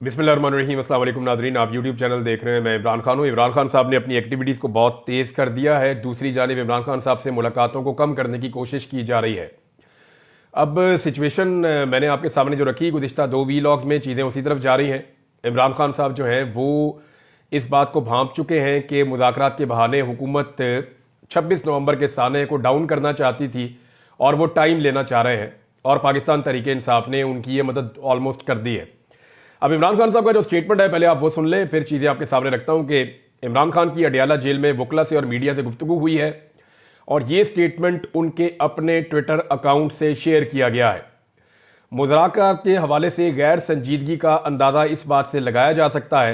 बिस्मिल्लाहिर्रहमानिर्रहीम। अस्सलाम वालेकुम नादरीन, आप यूट्यूब चैनल देख रहे हैं। मैं इमरान खान हूँ। इमरान खान साहब ने अपनी एक्टिविटीज़ को बहुत तेज़ कर दिया है। दूसरी जानिब इमरान खान साहब से मुलाकातों को कम करने की कोशिश की जा रही है। अब सिचुएशन मैंने आपके सामने जो रखी, गुज़िश्ता 2 वीलॉग्स में चीज़ें उसी तरफ जा रही हैं। इमरान खान साहब जो हैं वो इस बात को भांप चुके हैं कि मुज़ाकरात के बहाने हुकूमत 26 नवंबर के साने को डाउन करना चाहती थी और वो टाइम लेना चाह रहे हैं, और पाकिस्तान तहरीक इंसाफ ने उनकी ये मदद ऑलमोस्ट कर दी है। अब इमरान खान साहब का जो स्टेटमेंट है पहले आप वो सुन लें, फिर चीज़ें आपके सामने रखता हूं कि इमरान खान की अडियाला जेल में वकला से और मीडिया से गुफ्तगू हुई है और ये स्टेटमेंट उनके अपने ट्विटर अकाउंट से शेयर किया गया है। मुज़ाकरात के हवाले से गैर संजीदगी का अंदाज़ा इस बात से लगाया जा सकता है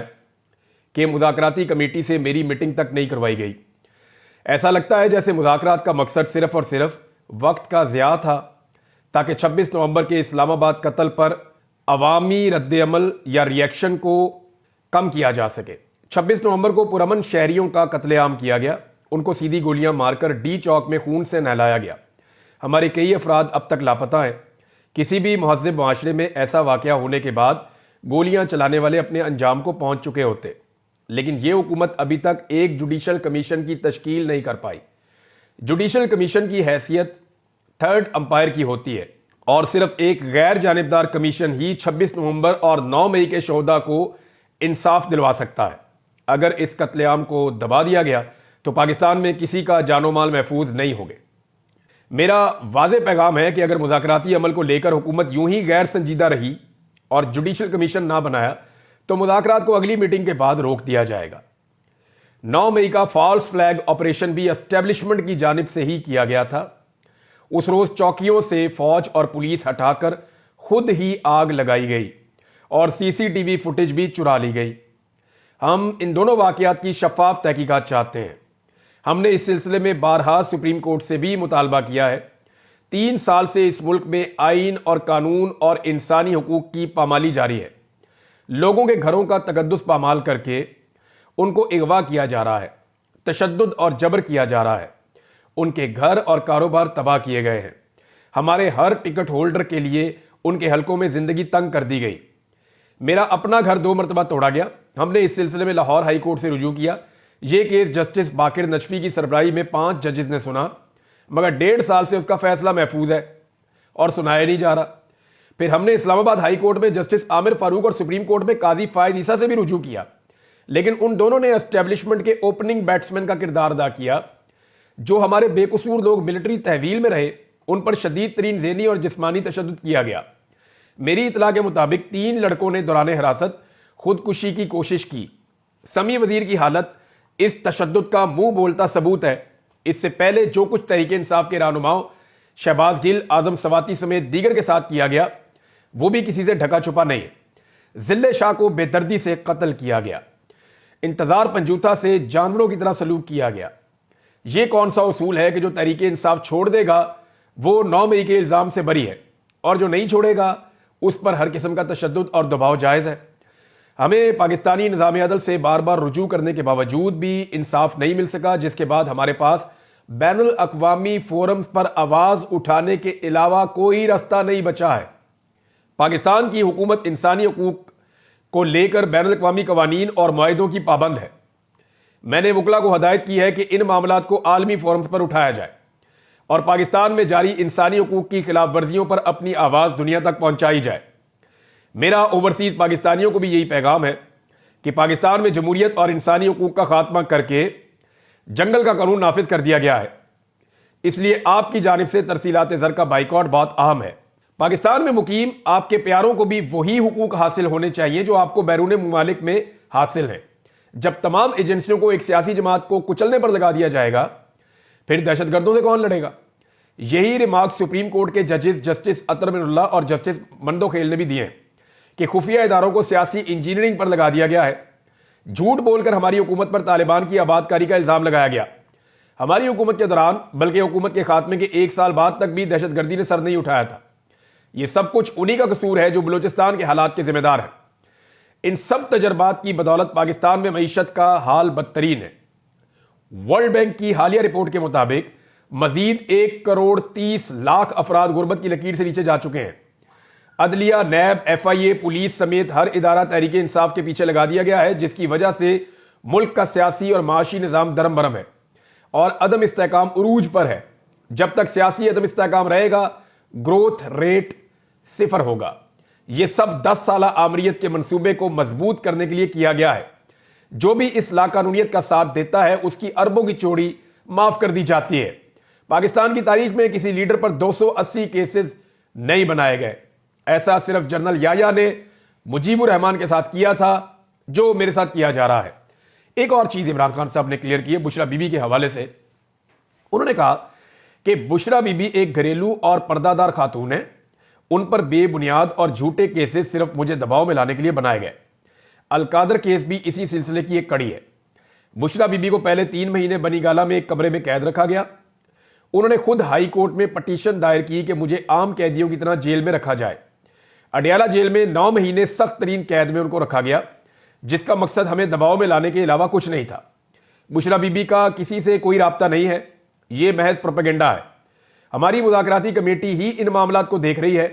कि मुज़ाकराती कमेटी से मेरी मीटिंग तक नहीं करवाई गई। ऐसा लगता है जैसे मुज़ाकरात का मकसद सिर्फ और सिर्फ वक्त का ज़िया था ताकि 26 नवंबर के इस्लामाबाद कत्ल पर अवामी रद्द-ए-अमल या रिएक्शन को कम किया जा सके। 26 नवंबर को पुरअमन शहरियों का कत्लेआम किया गया, उनको सीधी गोलियां मारकर डी चौक में खून से नहलाया गया। हमारे कई अफराद अब तक लापता हैं। किसी भी महज़्ज़ब माशरे में ऐसा वाक़या होने के बाद गोलियां चलाने वाले अपने अंजाम को पहुंच चुके होते, लेकिन यह हुकूमत अभी तक एक जुडिशल कमीशन की तश्कील नहीं कर पाई। जुडिशल कमीशन की हैसियत थर्ड अंपायर की होती है और सिर्फ एक गैर जानिबदार कमीशन ही 26 नवंबर और 9 मई के शोहदा को इंसाफ दिलवा सकता है। अगर इस कत्लेआम को दबा दिया गया तो पाकिस्तान में किसी का जानो माल महफूज नहीं होंगे। मेरा वाज़ेह पैगाम है कि अगर मुज़ाकराती अमल को लेकर हुकूमत यूं ही गैर संजीदा रही और जुडिशल कमीशन ना बनाया तो मुज़ाकरात को अगली मीटिंग के बाद रोक दिया जाएगा। 9 मई का फॉल्स फ्लैग ऑपरेशन भी एस्टेब्लिशमेंट की जानिब से ही किया गया था। उस रोज चौकियों से फौज और पुलिस हटाकर खुद ही आग लगाई गई और सीसीटीवी फुटेज भी चुरा ली गई। हम इन दोनों वाकयात की शफाफ तहकीकात चाहते हैं। हमने इस सिलसिले में बारहा सुप्रीम कोर्ट से भी मुतालबा किया है। 3 साल से इस मुल्क में आइन और कानून और इंसानी हुकूक की पामाली जारी है। लोगों के घरों का तकद्दुस पामाल करके उनको अगवा किया जा रहा है, तशद्दुद और जबर किया जा रहा है, उनके घर और कारोबार तबाह किए गए हैं। हमारे हर टिकट होल्डर के लिए उनके हलकों में जिंदगी तंग कर दी गई। मेरा अपना घर 2 मरतबा तोड़ा गया। हमने इस सिलसिले में लाहौर हाई कोर्ट से रुजू किया। यह केस जस्टिस बाकिर नजफी की सरबराही में 5 जजेस ने सुना, मगर 1.5 साल से उसका फैसला महफूज है और सुनाया नहीं जा रहा। फिर हमने इस्लामाबाद हाई कोर्ट में जस्टिस आमिर फारूक और सुप्रीम कोर्ट में काजी फायद ईसा से भी रुजू किया, लेकिन उन दोनों ने एस्टेब्लिशमेंट के ओपनिंग बैट्समैन का किरदार अदा किया। जो हमारे बेकसूर लोग मिलिट्री तहवील में रहे उन पर शदीद तरीन ज़हनी और जिस्मानी तशद्दुद किया गया। मेरी इतला के मुताबिक 3 लड़कों ने दौरान हिरासत खुदकुशी की कोशिश की। समी वजीर की हालत इस तशद्दुद का मुंह बोलता सबूत है। इससे पहले जो कुछ तहरीक इंसाफ के रहनुमाओं शहबाज गिल, आजम सवाती समेत दीगर के साथ किया गया वो भी किसी से ढका छुपा नहीं है। जिले शाह को बेदर्दी से कत्ल किया गया। इंतजार पंजूता से जानवरों की तरह सलूक किया गया। यह कौन सा उसूल है कि जो तहरीक इंसाफ छोड़ देगा वो 9 मई के इल्जाम से बरी है और जो नहीं छोड़ेगा उस पर हर किस्म का तशद्दुद और दबाव जायज है। हमें पाकिस्तानी निज़ाम अदल से बार बार रुजू करने के बावजूद भी इंसाफ नहीं मिल सका, जिसके बाद हमारे पास बैनुल अक़वामी फोरम्स पर आवाज उठाने के अलावा कोई रास्ता नहीं बचा है। पाकिस्तान की हुकूमत इंसानी हकूक को लेकर बैनुल अक़वामी कवानीन और मुआहिदों की पाबंद है। मैंने वकला को हदायत की है कि इन मामलात को आलमी फोरम्स पर उठाया जाए और पाकिस्तान में जारी इंसानी हुकूक की खिलाफ वर्जियों पर अपनी आवाज दुनिया तक पहुंचाई जाए। मेरा ओवरसीज पाकिस्तानियों को भी यही पैगाम है कि पाकिस्तान में जमहूरियत और इंसानी हुकूक का खात्मा करके जंगल का कानून नाफिज कर दिया गया है। इसलिए आपकी जानिब से तरसीलात ज़र का बाइकॉट बहुत अहम है। पाकिस्तान में मुकीम आपके प्यारों को भी वही हुकूक हासिल होने चाहिए जो आपको बैरून मुमालिक में हासिल है। जब तमाम एजेंसियों को एक सियासी जमात को कुचलने पर लगा दिया जाएगा फिर दहशतगर्दों से कौन लड़ेगा। यही रिमार्क सुप्रीम कोर्ट के जजेस जस्टिस अतर मिनुल्लाह और जस्टिस मंदोखेल ने भी दिए हैं कि खुफिया इदारों को सियासी इंजीनियरिंग पर लगा दिया गया है। झूठ बोलकर हमारी हुकूमत पर तालिबान की आबादकारी का इल्जाम लगाया गया। हमारी हुकूमत के दौरान बल्कि हुकूमत के खात्मे के 1 साल बाद तक भी दहशतगर्दी ने सर नहीं उठाया था। यह सब कुछ उन्हीं का कसूर है जो बलूचिस्तान के हालात के जिम्मेदार हैं। इन सब तजर्बात की बदौलत पाकिस्तान में मईशत का हाल बदतरीन है। वर्ल्ड बैंक की हालिया रिपोर्ट के मुताबिक मजीद 1 करोड़ 30 लाख अफराद गुर्बत की लकीर से नीचे जा चुके हैं। अदलिया, नैब, FIA, पुलिस समेत हर इदारा तहरीक इंसाफ के पीछे लगा दिया गया है, जिसकी वजह से मुल्क का सियासी और माशी निज़ाम दरम बरम है और अदम इस्तेहकाम उरूज पर है। जब तक सियासी अदम इस्तेहकाम रहेगा, ग्रोथ रेट सिफर होगा। यह सब 10 साला आमरीत के मंसूबे को मजबूत करने के लिए किया गया है। जो भी इस लाकानूनियत का साथ देता है, उसकी अरबों की चोरी माफ कर दी जाती है। पाकिस्तान की तारीख में किसी लीडर पर 280 केसेस नहीं बनाए गए। ऐसा सिर्फ जनरल याया ने मुजीबुर रहमान के साथ किया था, जो मेरे साथ किया जा रहा है। एक और चीज इमरान खान साहब ने क्लियर की है बुशरा बीबी के हवाले से। उन्होंने कहा कि बुशरा बीबी एक घरेलू और पर्दादार खातून है, उन पर बेबुनियाद और झूठे केसेस सिर्फ मुझे दबाव में लाने के लिए बनाए गए। अलकादर केस भी इसी सिलसिले की एक कड़ी है। बुशरा बीबी को पहले 3 महीने बनीगाला में एक कमरे में कैद रखा गया। उन्होंने खुद हाई कोर्ट में पटिशन दायर की कि मुझे आम कैदियों की तरह जेल में रखा जाए। अडियाला जेल में 9 महीने सख्त तरीन कैद में उनको रखा गया, जिसका मकसद हमें दबाव में लाने के अलावा कुछ नहीं था। बुशरा बीबी का किसी से कोई राब्ता नहीं है, यह महज प्रोपेगेंडा है। हमारी मुज़ाकराती कमेटी ही इन मामलात को देख रही है।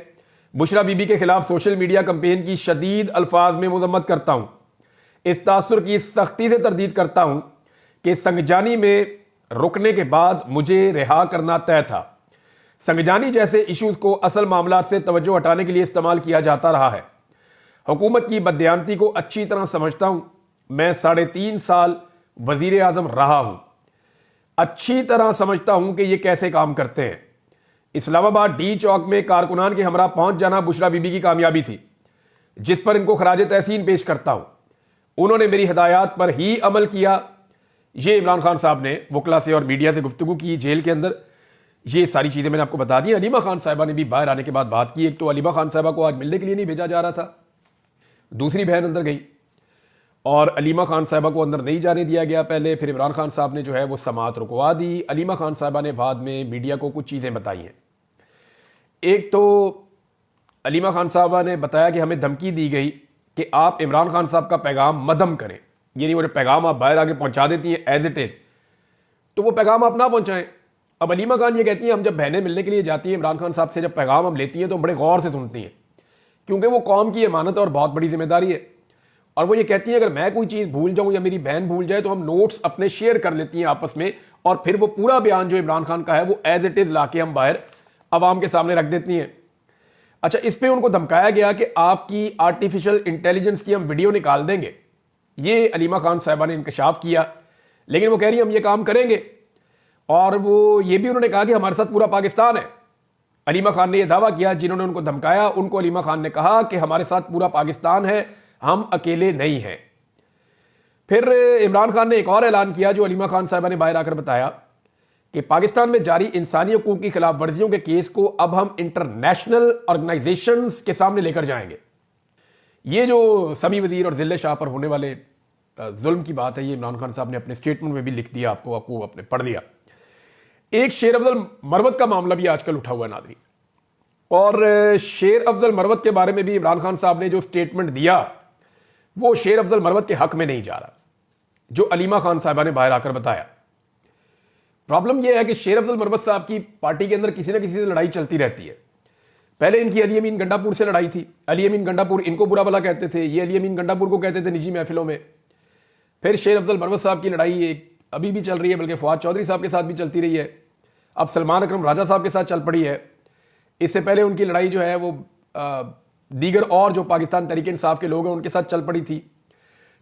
बुशरा बीबी के खिलाफ सोशल मीडिया कैंपेन की शदीद अल्फाज में मजम्मत करता हूं। इस तासुर की सख्ती से तरदीद करता हूं कि संगजानी में रुकने के बाद मुझे रिहा करना तय था। संगजानी जैसे इश्यूज को असल मामला से तवज्जो हटाने के लिए इस्तेमाल किया जाता रहा है। हुकूमत की बददियानती को अच्छी तरह समझता हूं। मैं 3.5 साल वजीर आजम रहा हूं, अच्छी तरह समझता हूं कि यह कैसे काम करते हैं। इस्लामाबाद डी चौक में कारकुनान के हमरा पहुंच जाना बुशरा बीबी की कामयाबी थी, जिस पर इनको खराज तहसीन पेश करता हूं। उन्होंने मेरी हिदायत पर ही अमल किया। ये इमरान खान साहब ने वकला से और मीडिया से गुफ्तगू की जेल के अंदर। ये सारी चीजें मैंने आपको बता दी। अलीमा खान साहिबा ने भी बाहर आने के बाद बात की। एक तो अलीमा खान साहिबा को आज मिलने के लिए नहीं भेजा जा रहा था, दूसरी बहन अंदर गई और अलीमा खान साहिबा को अंदर नहीं जाने दिया गया पहले। फिर इमरान खान साहब ने जो है वो समाअत रुकवा दी। अलीमा खान साहिबा ने बाद में मीडिया को कुछ चीजें बताई हैं। एक तो अलीमा खान साहबा ने बताया कि हमें धमकी दी गई कि आप इमरान खान साहब का पैगाम मदम करें, यानी वो जो पैगाम आप बाहर आके पहुंचा देती हैं एज इट इज, तो वो पैगाम आप ना पहुंचाएं। अब अलीमा खान ये कहती हैं हम जब बहनें मिलने के लिए जाती हैं इमरान खान साहब से, जब पैगाम हम लेती हैं तो बड़े गौर से सुनती हैं, क्योंकि वो कौम की अमानत और बहुत बड़ी जिम्मेदारी है। और वो ये कहती हैं अगर मैं कोई चीज भूल जाऊं या मेरी बहन भूल जाए तो हम नोट्स अपने शेयर कर लेती हैं आपस में, और फिर वो पूरा बयान जो इमरान खान का है वो एज इट इज लाके हम बाहर अवाम के सामने रख देती हैं। अच्छा, इस पे उनको धमकाया गया कि आपकी आर्टिफिशियल इंटेलिजेंस की हम वीडियो निकाल देंगे। ये अलीमा खान साहिबा ने इंकशाफ किया, लेकिन वो कह रही हम ये काम करेंगे। और वो ये भी उन्होंने कहा कि हमारे साथ पूरा पाकिस्तान है। अलीमा खान ने यह दावा किया, जिन्होंने उनको धमकाया उनको अलीमा खान ने कहा कि हमारे साथ पूरा पाकिस्तान है, हम अकेले नहीं हैं। फिर इमरान खान ने एक और ऐलान किया जो अलीमा खान साहिबा ने बाहर आकर बताया कि पाकिस्तान में जारी इंसानी हकूक की खिलाफ वर्जियों के केस को अब हम इंटरनेशनल ऑर्गेनाइजेशंस के सामने लेकर जाएंगे। ये जो समी वजीर और जिले शाह पर होने वाले जुल्म की बात है, ये इमरान खान साहब ने अपने स्टेटमेंट में भी लिख दिया, आपको अपने पढ़ लिया। एक शेर अफजल मरवत का मामला भी आजकल उठा हुआ है नादरी, और शेर अफजल मरवत के बारे में भी इमरान खान साहब ने जो स्टेटमेंट दिया वो शेर अफजल मरवत के हक में नहीं जा रहा, जो अलीमा खान साहबा ने बाहर आकर बताया। प्रॉब्लम यह है कि शेर अफजल मरवत साहब की पार्टी के अंदर किसी ना किसी से लड़ाई चलती रहती है। पहले इनकी अली अमीन गंडापुर से लड़ाई थी। अली अमीन गंडापुर इनको बुरा भला कहते थे, ये अली अमीन गंडापुर को कहते थे निजी महफिलों में। फिर शेर अफजल मरवत साहब की लड़ाई अभी भी चल रही है, बल्कि फवाद चौधरी साहब के साथ भी चलती रही है, अब सलमान अकरम राजा साहब के साथ चल पड़ी है। इससे पहले उनकी लड़ाई जो है वो दीगर और जो पाकिस्तान तहरीक इंसाफ के लोग हैं उनके साथ चल पड़ी थी।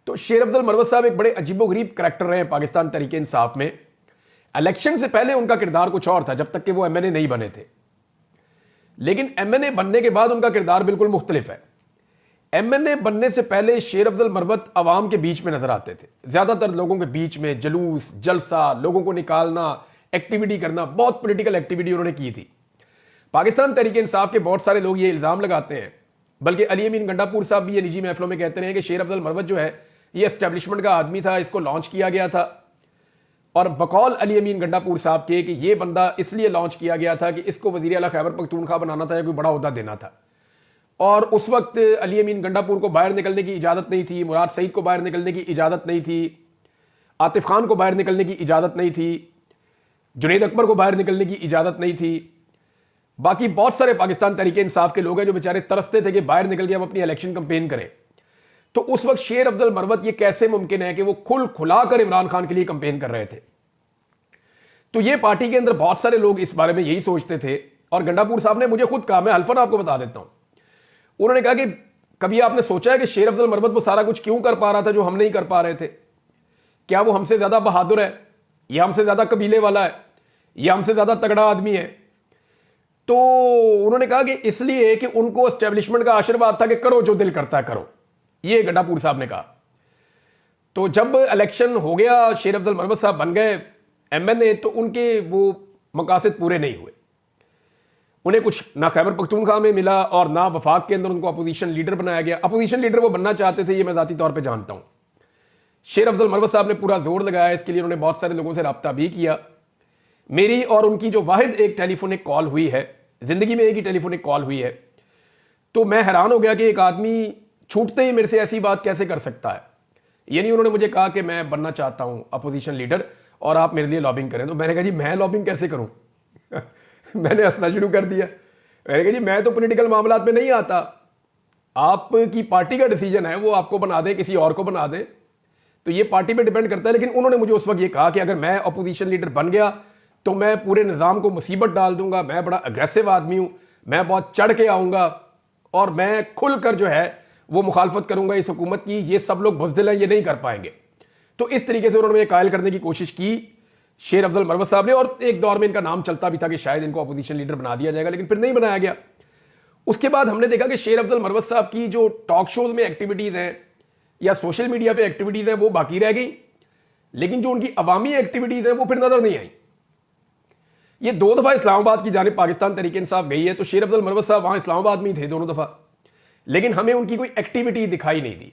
तो शेर अफजल मरवत साहब एक बड़े अजीबोगरीब करैक्टर रहे हैं पाकिस्तान तहरीक इंसाफ में। इलेक्शन से पहले उनका किरदार कुछ और था, जब तक कि वो एमएनए नहीं बने थे, लेकिन एमएनए बनने के बाद उनका किरदार बिल्कुल मुख्तलिफ है। एमएनए बनने से पहले शेर अफजल मरवत अवाम के बीच में नजर आते थे, ज्यादातर लोगों के बीच में जुलूस, जलसा, लोगों को निकालना, एक्टिविटी करना, बहुत पॉलिटिकल एक्टिविटी उन्होंने की थी। पाकिस्तान तहरीक इंसाफ के बहुत सारे लोग ये इल्जाम लगाते हैं, बल्कि अली अमीन गंडापुर साहब भी ये निजी महफिलों में कहते हैं कि शेर अफजल मरवत जो है ये एस्टेब्लिशमेंट का आदमी था, इसको लॉन्च किया गया था। और बकौल अली अमीन गंडापुर साहब के कि ये बंदा इसलिए लॉन्च किया गया था कि इसको वजीर आला खैबर पख्तूनख्वा बनाना था या कोई बड़ा ओहदा देना था। और उस वक्त अली अमीन गंडापुर को बाहर निकलने की इजाजत नहीं थी, मुराद सईद को बाहर निकलने की इजाजत नहीं थी, आतिफ खान को बाहर निकलने की इजाजत नहीं थी, जुनैद अकबर को बाहर निकलने की इजाजत नहीं थी। बाकी बहुत सारे पाकिस्तान तहरीक इंसाफ के लोग हैं जो बेचारे तरसते थे कि बाहर निकल के हम अपनी इलेक्शन कैंपेन करें। तो उस वक्त शेर अफजल मरवत ये कैसे मुमकिन है कि वो खुलाकर इमरान खान के लिए कैंपेन कर रहे थे। तो ये पार्टी के अंदर बहुत सारे लोग इस बारे में यही सोचते थे। और गंडापुर साहब ने मुझे खुद कहा, मैं हल्फन आपको बता देता हूं, उन्होंने कहा कि कभी आपने सोचा है कि शेर अफजल मरवत वो सारा कुछ क्यों कर पा रहा था जो हम नहीं कर पा रहे थे? क्या वो हमसे ज्यादा बहादुर है, या हमसे ज्यादा कबीले वाला है, या हमसे ज्यादा तगड़ा आदमी है? तो उन्होंने कहा कि इसलिए कि उनको एस्टेब्लिशमेंट का आशीर्वाद था कि करो जो दिल करता है करो, ये गंडापुर साहब ने कहा। तो जब इलेक्शन हो गया, शेर अफजल मरवत साहब बन गए एमएनए, तो उनके वो मकासद पूरे नहीं हुए। उन्हें कुछ ना खैबर पख्तूनख्वा में मिला और ना वफाक के अंदर उनको अपोजिशन लीडर बनाया गया। अपोजिशन लीडर वो बनना चाहते थे, ये मैं जाती तौर पे जानता हूं। शेर अफजल मरवत साहब ने पूरा जोर लगाया इसके लिए, उन्होंने बहुत सारे लोगों से रब्ता भी किया। मेरी और उनकी जो वाहिद एक टेलीफोनिक कॉल हुई है, जिंदगी में एक ही टेलीफोनिक कॉल हुई है, तो मैं हैरान हो गया कि एक आदमी छूटते ही मेरे से ऐसी बात कैसे कर सकता है। यानी उन्होंने मुझे कहा कि मैं बनना चाहता हूं अपोजिशन लीडर और आप मेरे लिए लॉबिंग करें। तो मैंने कहा जी मैं लॉबिंग कैसे करूं? मैंने हंसना शुरू कर दिया। मैंने कहा जी मैं तो पॉलिटिकल मामलात में नहीं आता, आपकी पार्टी का डिसीजन है, वो आपको बना दे किसी और को बना दे, तो ये पार्टी पे डिपेंड करता है। लेकिन उन्होंने मुझे उस वक्त ये कहा कि अगर मैं अपोजिशन लीडर बन गया तो मैं पूरे निज़ाम को मुसीबत डाल दूंगा, मैं बड़ा अग्रेसिव आदमी हूं, मैं बहुत चढ़ के आऊंगा और मैं खुलकर जो है वो मुखालफत करूंगा इस हुकूमत की, ये सब लोग बुज़दिल हैं, ये नहीं कर पाएंगे। तो इस तरीके से उन्होंने कायल करने की कोशिश की शेर अफजल मरवत साहब ने, और एक दौर में इनका नाम चलता भी था कि शायद इनको अपोजिशन लीडर बना दिया जाएगा, लेकिन फिर नहीं बनाया गया। उसके बाद हमने देखा कि शेर अफजल मरवत साहब की जो टॉक शोज में एक्टिविटीज हैं या सोशल मीडिया पे एक्टिविटीज हैं वो बाकी रह गई, लेकिन जो उनकी अवामी एक्टिविटीज हैं वो फिर नजर नहीं आई। ये 2 दफा इस्लामाबाद की जानिब पाकिस्तान तहरीक इंसाफ गई है, तो शेर अफजल मरवत साहब वहां इस्लामाबाद में ही थे दोनों दफा, लेकिन हमें उनकी कोई एक्टिविटी दिखाई नहीं दी।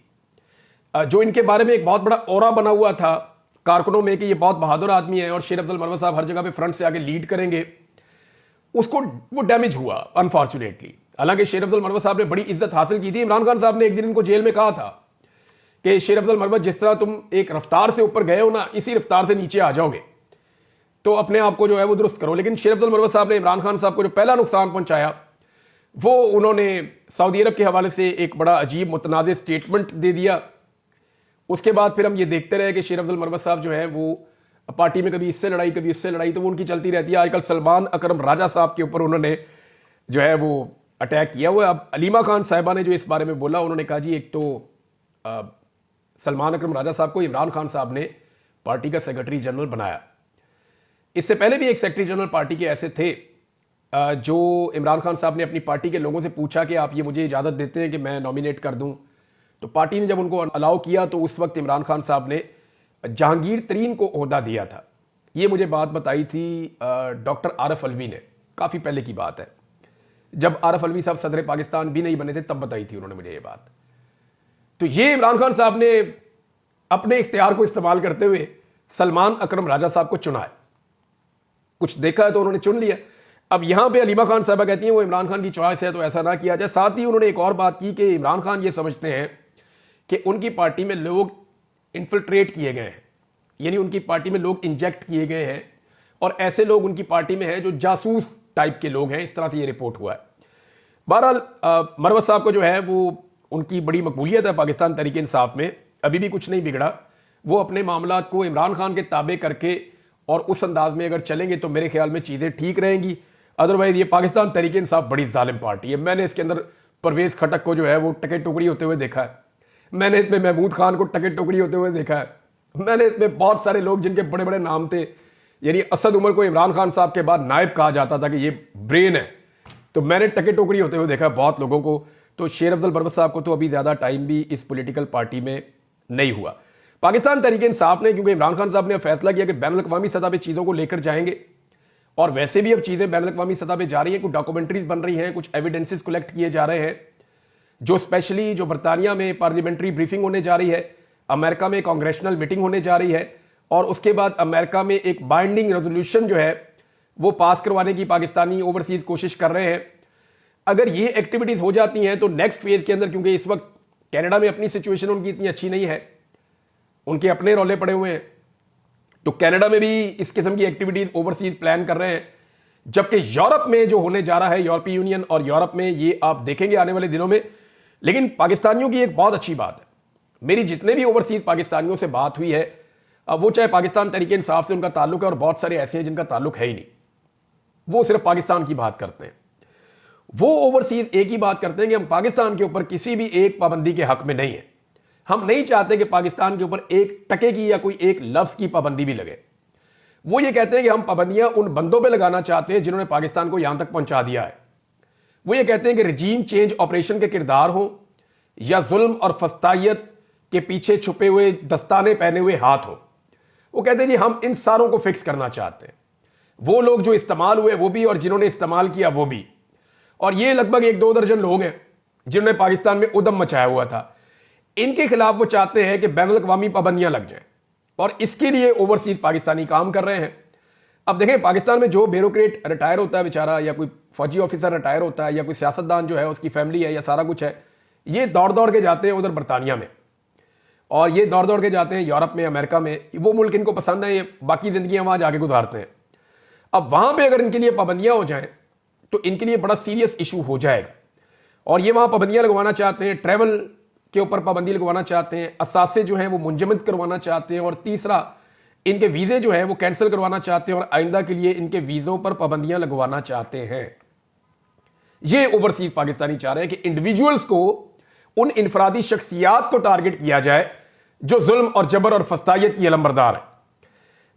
जो इनके बारे में एक बहुत बड़ा ऑरा बना हुआ था कारकुनों में कि ये बहुत बहादुर आदमी है और शेर अफजल मरवत साहब हर जगह पे फ्रंट से आगे लीड करेंगे, उसको वो डैमेज हुआ अनफॉर्चुनेटली। हालांकि शेर अफजल मरवत साहब ने बड़ी इज्जत हासिल की थी। इमरान खान साहब ने एक दिन इनको जेल में कहा था कि शेर अफजल मरवत जिस तरह तुम एक रफ्तार से ऊपर गए हो ना, इसी रफ्तार से नीचे आ जाओगे, तो अपने आप को जो है वो दुरुस्त करो। लेकिन शेर अफजल मरवत साहब ने इमरान खान साहब को जो पहला नुकसान पहुंचाया वो उन्होंने सऊदी अरब के हवाले से एक बड़ा अजीब मुतनाज़ स्टेटमेंट दे दिया। उसके बाद फिर हम ये देखते रहे कि शेर अफजल मरवत साहब जो है वो पार्टी में कभी इससे लड़ाई कभी इससे लड़ाई, तो वो उनकी चलती रहती है। आजकल सलमान अकरम राजा साहब के ऊपर उन्होंने जो है वो अटैक किया हुआ है। अब अलीमा खान साहिबा ने जो इस बारे में बोला, उन्होंने कहा जी एक तो सलमान अकरम राजा साहब को इमरान खान साहब ने पार्टी का सेक्रेटरी जनरल बनाया। इससे पहले भी एक सेक्रेटरी जनरल पार्टी के ऐसे थे जो इमरान खान साहब ने अपनी पार्टी के लोगों से पूछा कि आप ये मुझे इजाज़त देते हैं कि मैं नॉमिनेट कर दूं, तो पार्टी ने जब उनको अलाउ किया तो उस वक्त इमरान खान साहब ने जहांगीर तरीन को ओहदा दिया था। ये मुझे बात बताई थी डॉक्टर आरफ अलवी ने, काफ़ी पहले की बात है, जब आरफ अलवी साहब सदर पाकिस्तान भी नहीं बने थे, तब बताई थी उन्होंने मुझे ये बात। तो ये इमरान खान साहब ने अपने इख्तियार को इस्तेमाल करते हुए सलमान अकरम राजा साहब को चुना है। कुछ देखा है तो उन्होंने चुन लिया। अब यहां पे अलीमा खान साहबा कहती हैं वो इमरान खान की चॉइस है तो ऐसा ना किया जाए। साथ ही उन्होंने एक और बात की कि इमरान खान ये समझते हैं कि उनकी पार्टी में लोग इन्फिल्ट्रेट किए गए हैं, यानी उनकी पार्टी में लोग इंजेक्ट किए गए हैं और ऐसे लोग उनकी पार्टी में हैं जो जासूस टाइप के लोग हैं। इस तरह से ये रिपोर्ट हुआ है। बहरहाल मरवत साहब को जो है वो उनकी बड़ी मकबूलियत है पाकिस्तान तहरीक इंसाफ में, अभी भी कुछ नहीं बिगड़ा। वो अपने मामलात को इमरान खान के ताबे करके और उस अंदाज में अगर चलेंगे तो मेरे ख्याल में चीज़ें ठीक रहेंगी। अदरवाइज ये पाकिस्तान तहरीक इंसाफ बड़ी जालिम पार्टी है। मैंने इसके अंदर परवेज खटक को जो है वो टके टुकड़ी होते हुए देखा है, मैंने इसमें महमूद खान को टके टुकड़ी होते हुए देखा है, मैंने इसमें बहुत सारे लोग जिनके बड़े बड़े नाम थे, यानी असद उमर को इमरान खान साहब के बाद नायब कहा जाता था कि ये ब्रेन है, तो मैंने टके टुकड़ी होते हुए देखा है बहुत लोगों को। तो शेर अफजल मरवत साहब को तो अभी ज़्यादा टाइम भी इस पॉलिटिकल पार्टी में नहीं हुआ। पाकिस्तान तहरीक इंसाफ ने, क्योंकि इमरान खान साहब ने फैसला किया कि बैनुल अक़वामी सतह पर चीज़ों को लेकर जाएंगे, और वैसे भी अब चीज़ें बैनुल अक़वामी सतह पर जा रही हैं, कुछ डॉक्यूमेंट्रीज बन रही हैं, कुछ एविडेंसेस कलेक्ट किए जा रहे हैं, जो स्पेशली जो बरतानिया में पार्लियामेंट्री ब्रीफिंग होने जा रही है, अमेरिका में कांग्रेशनल मीटिंग होने जा रही है, और उसके बाद अमेरिका में एक बाइंडिंग रेजोल्यूशन जो है वो पास करवाने की पाकिस्तानी ओवरसीज कोशिश कर रहे हैं। अगर ये एक्टिविटीज हो जाती हैं तो नेक्स्ट फेज के अंदर, क्योंकि इस वक्त कनाडा में अपनी सिचुएशन उनकी इतनी अच्छी नहीं है, उनके अपने रौले पड़े हुए हैं, तो कनाडा में भी इस किस्म की एक्टिविटीज ओवरसीज प्लान कर रहे हैं जबकि यूरोप में जो होने जा रहा है, यूरोपीय यूनियन और यूरोप में, ये आप देखेंगे आने वाले दिनों में। लेकिन पाकिस्तानियों की एक बहुत अच्छी बात है, मेरी जितने भी ओवरसीज पाकिस्तानियों से बात हुई है, अब वो चाहे पाकिस्तान तरीके इंसाफ से उनका ताल्लुक है, और बहुत सारे ऐसे हैं जिनका ताल्लुक है ही नहीं, वो सिर्फ पाकिस्तान की बात करते हैं। वो ओवरसीज एक ही बात करते हैं कि हम पाकिस्तान के ऊपर किसी भी एक पाबंदी के हक में नहीं है। हम नहीं चाहते कि पाकिस्तान के ऊपर एक टके की या कोई एक लफ्ज की पाबंदी भी लगे। वो ये कहते हैं कि हम पाबंदियां उन बंदों पे लगाना चाहते हैं जिन्होंने पाकिस्तान को यहां तक पहुंचा दिया है। वो ये कहते हैं कि रजीम चेंज ऑपरेशन के किरदार हो या जुल्म और फस्तायत के पीछे छुपे हुए दस्ताने पहने हुए हाथ हो। वो कहते हैं जी हम इन सारों को फिक्स करना चाहते हैं, वो लोग जो इस्तेमाल हुए वो भी और जिन्होंने इस्तेमाल किया वो भी। और ये लगभग 1-2 दर्जन लोग हैं जिन्होंने पाकिस्तान में उदम मचाया हुआ था। इनके खिलाफ वो चाहते हैं कि बैनुल अक़वामी पाबंदियां लग जाएं, और इसके लिए ओवरसीज पाकिस्तानी काम कर रहे हैं। अब देखें, पाकिस्तान में जो ब्यूरोक्रेट रिटायर होता है बेचारा, या कोई फौजी ऑफिसर रिटायर होता है, या कोई सियासतदान जो है उसकी फैमिली है या सारा कुछ है, ये दौड़ दौड़ के जाते हैं उधर बरतानिया में, और ये दौड़ दौड़ के जाते हैं यूरोप में, अमेरिका में। वो मुल्क इनको पसंद है, ये बाकी जिंदगियां वहां जाके गुजारते हैं। अब वहां पे अगर इनके लिए पाबंदियां हो जाएं तो इनके लिए बड़ा सीरियस इशू हो जाएगा, और ये वहां पाबंदियां लगवाना चाहते हैं, ट्रैवल के ऊपर पाबंदी लगवाना चाहते हैं, असासे जो हैं वो मुंजमद करवाना चाहते हैं, और तीसरा इनके वीजे जो है वो कैंसिल करवाना चाहते हैं, और आइंदा के लिए इनके वीजों पर पाबंदियां लगवाना चाहते हैं। ये ओवरसीज पाकिस्तानी चाह रहे हैं कि इंडिविजुअल्स को, उन इनफरादी शख्सियात को टारगेट किया जाए जो जुल्म और जबर और फस्तायत की अलमबरदार है,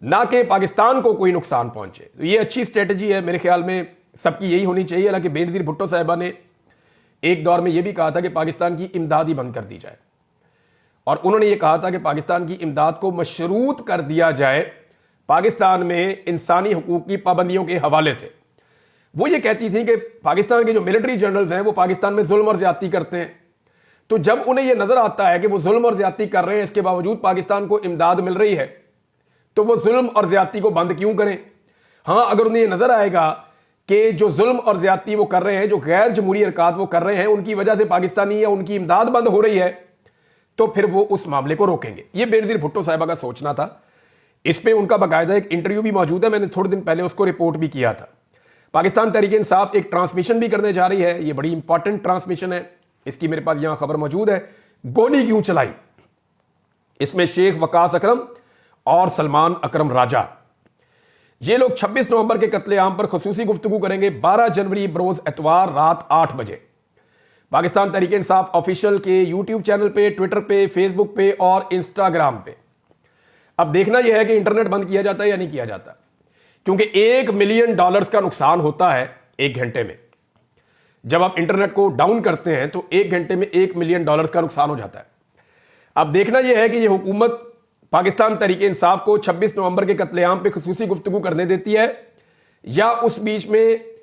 ना कि पाकिस्तान को कोई नुकसान पहुंचे। तो ये अच्छी स्ट्रेटजी है, मेरे ख्याल में सबकी यही होनी चाहिए। हालांकि बेनजीर भुट्टो साहिबा ने एक दौर में यह भी कहा था कि पाकिस्तान की इमदाद ही बंद कर दी जाए, और उन्होंने यह कहा था कि पाकिस्तान की इमदाद को मशरूत कर दिया जाए पाकिस्तान में इंसानी हुकूक की पाबंदियों के हवाले से। वो ये कहती थी कि पाकिस्तान के जो मिलिट्री जनरल्स हैं वो पाकिस्तान में जुल्म और ज्यादती करते हैं, तो जब उन्हें यह नजर आता है कि वो जुल्म और ज्यादती कर रहे हैं, इसके बावजूद पाकिस्तान को इमदाद मिल रही है, तो वो जुल्म और ज्यादती को बंद क्यों करें। हां, अगर उन्हें यह नजर आएगा कि जो जुल्म और ज्यादती वो कर रहे हैं, जो गैर जमहूरी हरकत वो कर रहे हैं, उनकी वजह से पाकिस्तानी या उनकी इमदाद बंद हो रही है, तो फिर वो उस मामले को रोकेंगे। ये बेनजीर भुट्टो साहिबा का सोचना था। इस पे उनका बाकायदा एक इंटरव्यू भी मौजूद है, मैंने थोड़े दिन पहले उसको रिपोर्ट भी किया था। पाकिस्तान तहरीक इंसाफ एक ट्रांसमिशन भी करने जा रही है, ये बड़ी इंपॉर्टेंट ट्रांसमिशन है, इसकी मेरे पास यहां खबर मौजूद है। गोली क्यों चलाई, इसमें शेख वकास अकरम और सलमान अकरम राजा, ये लोग 26 नवंबर के कत्लेआम पर खसूसी गुफ्तगू करेंगे 12 जनवरी बरोज एतवार रात 8 बजे पाकिस्तान तहरीक इंसाफ ऑफिशियल के यूट्यूब चैनल पे, ट्विटर पे, फेसबुक पे और इंस्टाग्राम पे। अब देखना यह है कि इंटरनेट बंद किया जाता है या नहीं किया जाता, क्योंकि $1 मिलियन का नुकसान होता है 1 घंटे में। जब आप इंटरनेट को डाउन करते हैं तो 1 घंटे में $1 मिलियन का नुकसान हो जाता है। अब देखना यह है कि यह हुकूमत पाकिस्तान तहरीक इंसाफ को 26 नवंबर के कत्लेआम पे खसूसी गुफ्तगू करने देती है, या उस बीच में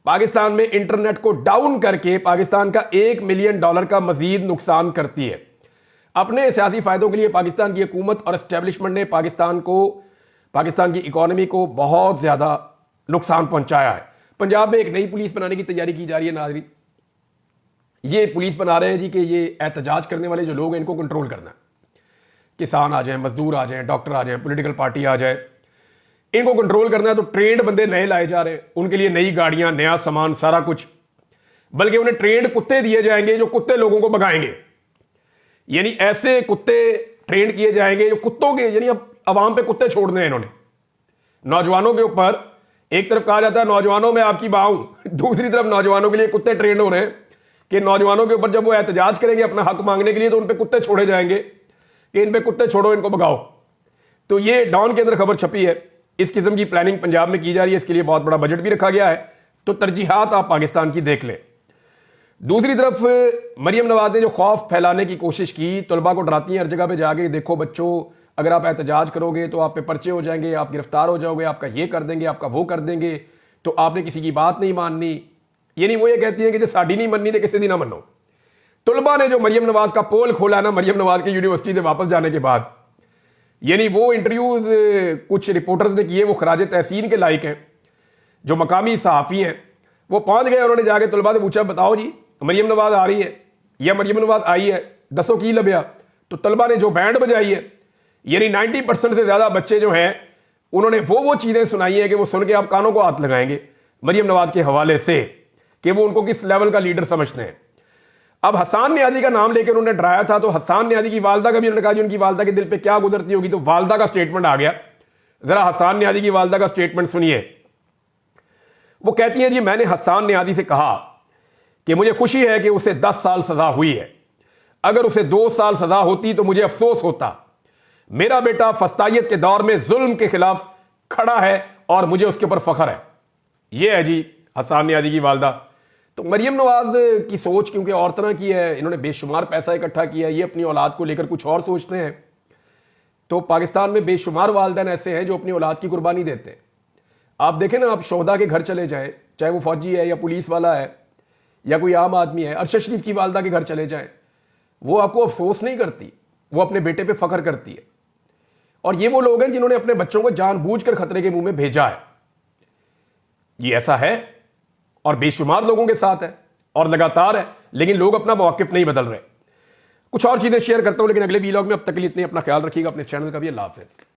पाकिस्तान में इंटरनेट को डाउन करके पाकिस्तान का $1 मिलियन का मजीद नुकसान करती है। अपने सियासी फायदों के लिए पाकिस्तान की हुकूमत और एस्टेब्लिशमेंट ने पाकिस्तान की इकोनॉमी को बहुत ज्यादा नुकसान पहुंचाया है। पंजाब में एक नई पुलिस बनाने की तैयारी की जा रही है नाज़रीन। ये पुलिस बना रहे हैं जी कि ये एहतजाज करने वाले जो लोग हैं इनको कंट्रोल करना है। किसान आ जाएं, मजदूर आ जाएं, डॉक्टर आ जाएं, पॉलिटिकल पार्टी आ जाए, इनको कंट्रोल करना है। तो ट्रेंड बंदे नए लाए जा रहे हैं, उनके लिए नई गाड़ियां, नया सामान, सारा कुछ। बल्कि उन्हें ट्रेंड कुत्ते दिए जाएंगे जो कुत्ते लोगों को भगाएंगे, यानी ऐसे कुत्ते ट्रेंड किए जाएंगे जो कुत्तों के, यानी अब अवाम पे कुत्ते छोड़ने हैं इन्होंने। नौजवानों के ऊपर एक तरफ कहा जाता है नौजवानों में आपकी बाहूं, दूसरी तरफ नौजवानों के लिए कुत्ते ट्रेंड हो रहे हैं कि नौजवानों के ऊपर जब वो एहतजाज करेंगे अपना हक मांगने के लिए तो उन पे कुत्ते छोड़े जाएंगे कि इन पे कुत्ते छोड़ो, इनको भगाओ। तो ये डॉन के अंदर खबर छपी है। इस किस्म की प्लानिंग पंजाब में की जा रही है, इसके लिए बहुत बड़ा बजट भी रखा गया है। तो तरजीहात आप पाकिस्तान की देख लें। दूसरी तरफ मरियम नवाज ने जो खौफ फैलाने की कोशिश की, तलबा को डराती हैं हर जगह पे जाके, देखो बच्चों अगर आप एहतजाज करोगे तो आप पे पर्चे हो जाएंगे, आप गिरफ्तार हो जाओगे, आपका ये कर देंगे, आपका वो कर देंगे, तो आपने किसी की बात नहीं माननी। यानी वो ये कहती है कि जो साड़ी नहीं मननी तो किसी दी ना मनो। तलबा ने जो मरियम नवाज का पोल खोला ना मरियम नवाज के यूनिवर्सिटी से वापस जाने के बाद, यानी वो इंटरव्यूज कुछ रिपोर्टर्स ने किए, वो खराज तहसीन के लायक हैं। जो मकामी सहाफ़ी हैं वो पहुंच गए, उन्होंने जाके तलबा से पूछा बताओ जी मरियम नवाज आ रही है या मरियम नवाज आई है, दसो की लभ्या। तो तलबा ने जो बैंड बजाई है, यानी 90% से ज्यादा बच्चे जो हैं उन्होंने वो चीजें सुनाई है कि वो सुन के आप कानों को हाथ लगाएंगे। मरियम नवाज के हवाले से कि वो उनको किस लेवल का लीडर समझते हैं। अब हसान नियाज़ी का नाम लेकर उन्होंने डराया था, तो हसान नियाज़ी की वालदा का भी उन्होंने कहा जी उनकी वालदा के दिल पे क्या गुजरती होगी, तो वालदा का स्टेटमेंट आ गया। जरा हसान नियाज़ी की वालदा का स्टेटमेंट सुनिए। वो कहती है जी मैंने हसान नियाज़ी से कहा कि मुझे खुशी है कि उसे 10 साल सजा हुई है, अगर उसे 2 साल सजा होती तो मुझे अफसोस होता। मेरा बेटा फस्तायत के दौर में जुल्म के खिलाफ खड़ा है और मुझे उसके ऊपर फख्र है। यह है जी हसान नियाज़ी की वालदा। तो मरियम नवाज की सोच क्योंकि और तरह की है, इन्होंने बेशुमार पैसा इकट्ठा किया है, ये अपनी औलाद को लेकर कुछ और सोचते हैं। तो पाकिस्तान में बेशुमार वालिदैन ऐसे हैं जो अपनी औलाद की कुर्बानी देते हैं। आप देखें ना, आप शोहदा के घर चले जाएं, चाहे वो फौजी है या पुलिस वाला है या कोई आम आदमी है, अरशद शरीफ की वालदा के घर चले जाएं, वो आपको अफसोस नहीं करती, वो अपने बेटे पे फख्र करती है। और ये वो लोग हैं जिन्होंने अपने बच्चों को जानबूझकर खतरे के मुंह में भेजा है। ये ऐसा है और बेशुमार लोगों के साथ है और लगातार है, लेकिन लोग अपना मौक़िफ़ नहीं बदल रहे। कुछ और चीजें शेयर करता हूं लेकिन अगले वीलॉग में। अब तक के लिए इतने, अपना ख्याल रखिएगा, अपने चैनल का भी। अल्लाह हाफ़िज़।